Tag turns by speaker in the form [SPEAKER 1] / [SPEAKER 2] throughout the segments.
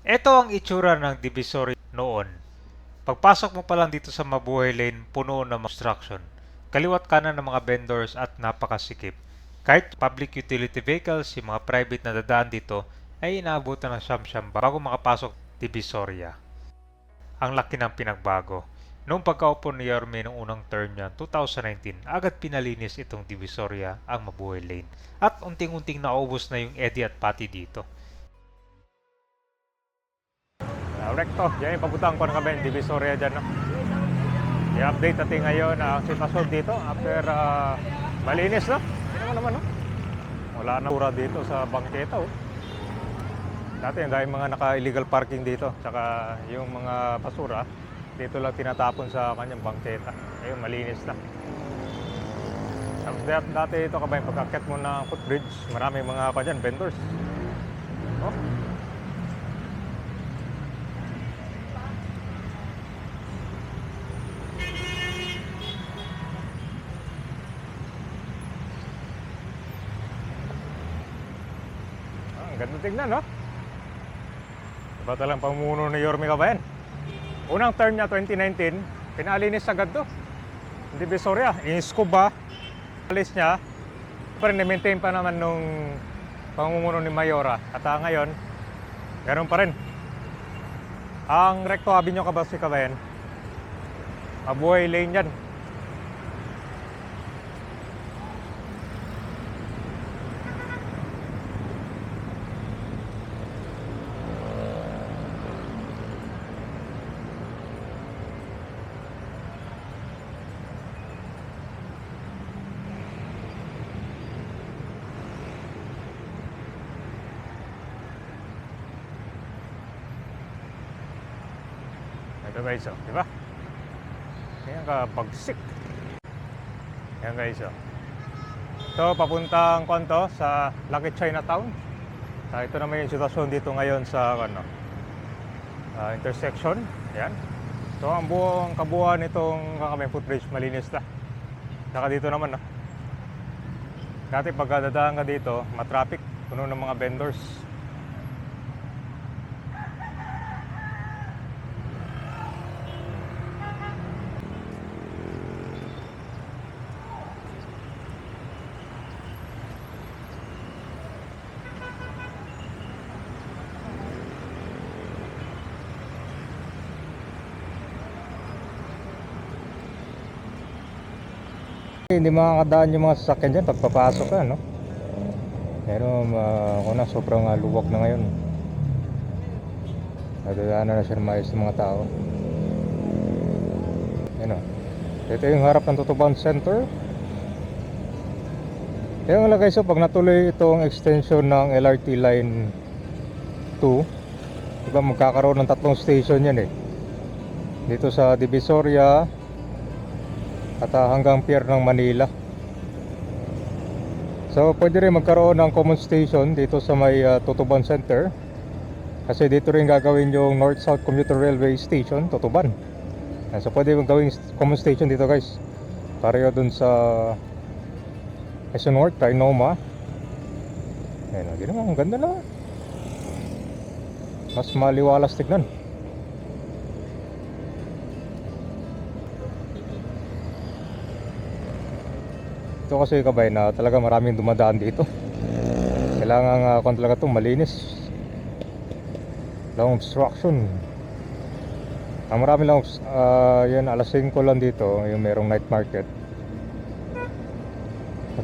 [SPEAKER 1] Ito ang itsura ng Divisoria noon. Pagpasok mo pa lang dito sa Mabuhay Lane, puno ng construction. Kaliwat kanan ng mga vendors at napakasikip. Kahit public utility vehicles, yung mga private na dadaan dito, ay inaabutan ng siyam-siyam bago makapasok Divisoria. Ang laki ng pinagbago. Noong pagkaupo ni Yorme noong unang term niya, 2019, agad pinalinis itong Divisoria ang Mabuhay Lane. At unting-unting naubos na yung Eddie at Patty dito. Recto, yan yung pabutang ko ng kami, Divisoria dyan. No? I-update natin ngayon ang sitwasyon dito after malinis na. Hindi naman, no? Wala na pura dito sa bangketa. Oh. Dati ang dahil mga naka-illegal parking dito, tsaka yung mga basura, dito lang tinatapon sa kanyang bangketa. Ngayon, malinis na. Tapos dati ito kabay, pagkakit mo ng footbridge, maraming mga dyan, vendors. Oh. Ganda tignan, no? Iba talang pamuno ni Yorme Cabayan. Unang term niya, 2019, pinalinis agad to. Divisoria, in-scoop ba? Alis niya, pero na-maintain pa naman nung pamumuno ni Mayora. At ngayon, meron pa rin. Ang Recto Avenue Kabasi Cabayan, Mabuhay Lane yan. Ito guys, oh, di ba? Yan ka pagsik. Yan guys, oh. Ito papuntang konto sa Lucky Chinatown. Ito naman yung sitwasyon dito ngayon sa intersection. Yan. So ang buong kabuuan nitong Kakameng footbridge malinis na. Saka dito naman, no? Dati pag dadaan ka dito, matraffic, puno ng mga vendors. Hindi makakadaan yung mga sasakyan dyan pagpapasok ka, no? Pero kuna sobrang luwag na ngayon. Nadadaanan na siya ng maayos ng mga tao. Yan, o. Ito yung harap ng Tutuban Center. Kaya nga guys, so, pag natuloy itong extension ng LRT Line 2, diba magkakaroon ng 3 station yan eh. Dito sa Divisoria at hanggang Pier ng Manila. So pwede rin magkaroon ng common station dito sa may Tutuban Center. Kasi dito rin gagawin yung North-South Commuter Railway Station, Tutuban. So pwede magawin common station dito guys. Pareho dun sa Quezon North, Trinoma. Ayun, hindi naman, ang ganda na. Mas maliwalas tignan. Ito kasi kabay na talaga maraming dumadaan dito. Kailangan kung talaga ito malinis. Long obstruction. Marami lang yan, alas 5 lang dito yung merong night market.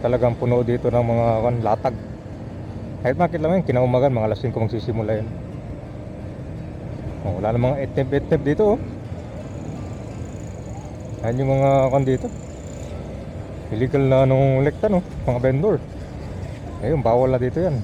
[SPEAKER 1] Talagang puno dito ng mga latag. Night market lang yun, kinaumagan, mga alas 5 magsisimula yun. Wala namang etneb dito, oh. Yan yung mga dito. Illegal na nung lekta, no? Mga vendor. Ayun, bawal na dito yan.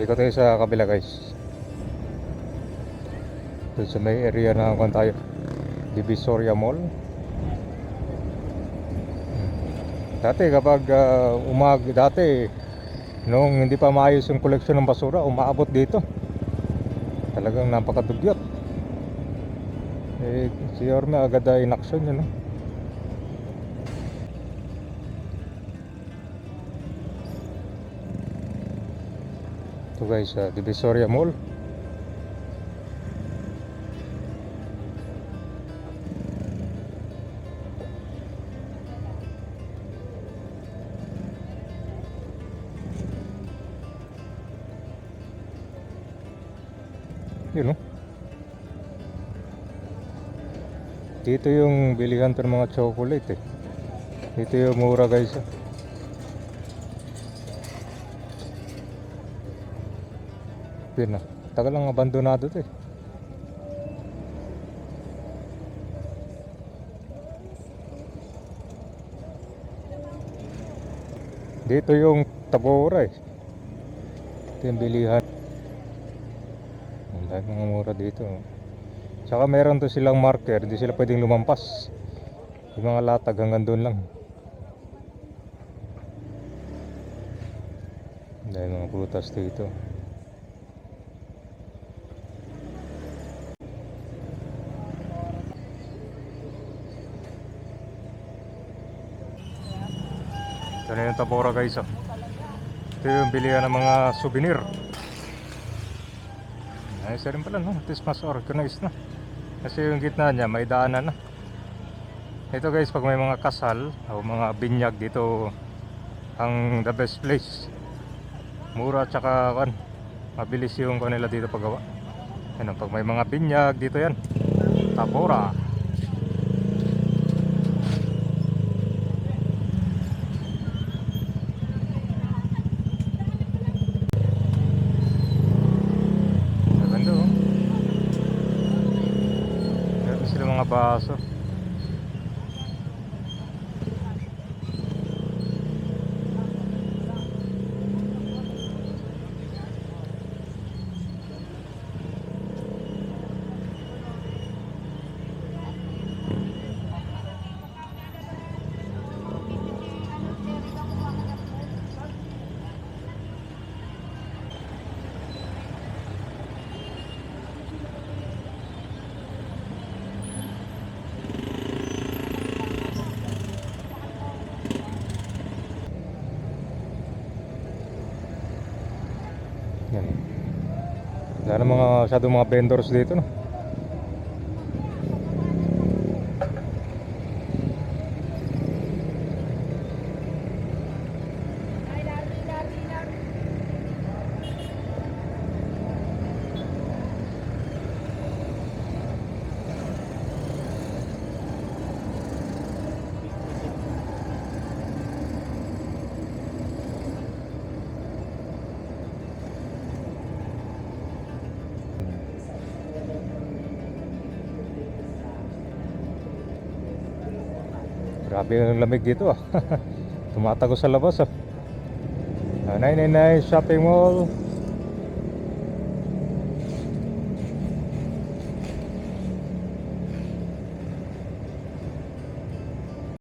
[SPEAKER 1] Ikot tayo sa kabila guys. Doon sa may area na kung tayo, Divisoria Mall. Dati kapag dati nung hindi pa maayos yung koleksyon ng basura, umaabot dito. Talagang napakadugyot. Si Yorme agad na in action yun, no? Ito guys, Divisoria Mall. Yun, no? Dito yung bilihan ng mga chocolate, eh. Dito yung mura guys, eh. Yun na. Tagal lang abandonado to, eh. Dito yung Tabora, eh. Ito yung bilihan. Ang dami mga mura dito. Tsaka meron to silang marker, hindi sila pwedeng lumampas. Yung mga latag hanggang doon lang. Dahil mga prutas dito. Ito na yung Tabora guys, oh. Ito yung bilihan ng mga souvenir. Ayos rin pala, no? At least mas organized na. Kasi yung gitna niya may daanan na. Ito guys, pag may mga kasal o mga binyag dito, ang the best place. Mura tsaka kan, mabilis yung kanila dito paggawa. Ano, pag may mga binyag dito yan, Tabora. Maganda, oh. Meron sila mga baso. Yan. Wala na masyadong mga vendors dito, no? Grabe yung lamig dito, ah. Tumatago sa labas, ah. 999 Shopping Mall.